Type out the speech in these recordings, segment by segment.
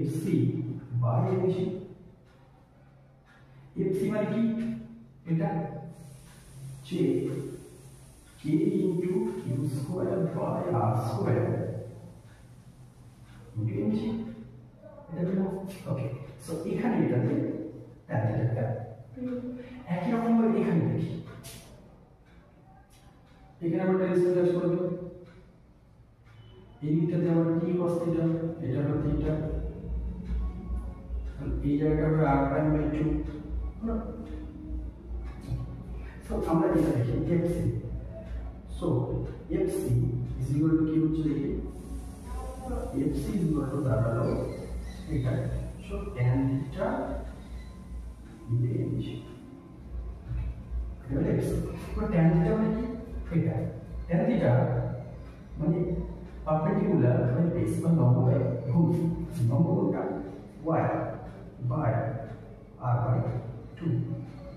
FC by mg। FC মানে কি এটা যে k into q square by r square into mg। এটা হলো ওকে। সো এখানে এটাতে tan থিটা একই রকম ভাবে এখানে দেখি, এখানে আমরা tan স্কয়ার করে দেব, এই দিকটাতে আমরা কি cos থিটা, এটা হলো থিটা, এই জায়গাটা হবে r প্রাইম বাই 2। সো আমরা এটা দেখি fc। So fc is equal to কি হচ্ছে দেখি, fc is equal to দাঁড়ালো এটা, so tan theta into mg। এটা fc। tan থিটা মানে কি এটা, tan থিটা মানে পারপেন্ডিকুলার বাই বেস বা লম্ব বাই ভূমি, লম্ব কোণটা y বাই r বাই 2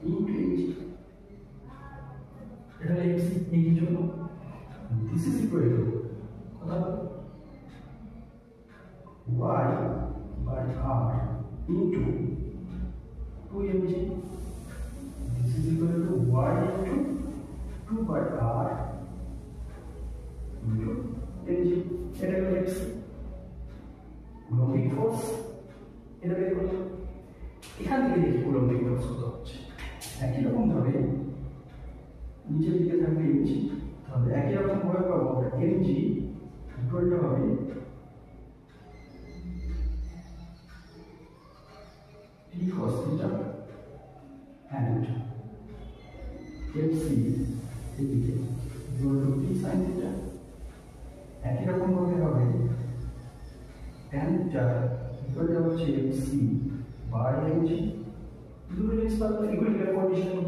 into mg। এটা হলো fc এই কি জন্য, this is equal to কত y by r into 2mg। this is equal to y into 2 by r into mg। এটা হলো fc। কুলম্বিক ফোর্স এটা বের করলাম, এখান থেকে দেখি কুলম্বিক ফোর্স কত হচ্ছে। একই রকম ভাবে নিচের দিকে থাকবে mg, তাহলে একই রকম ভাবে পাবো আমরা mg ইকুয়াল টু হবে t cos theta and fc এদিকে equal to t sin theta। একই রকম ভাবে হবে tan theta ইকুয়াল টু হচ্ছে fc বাই mg। দুটো জিনিস পাবো ইকুয়ালিটি কন্ডিশন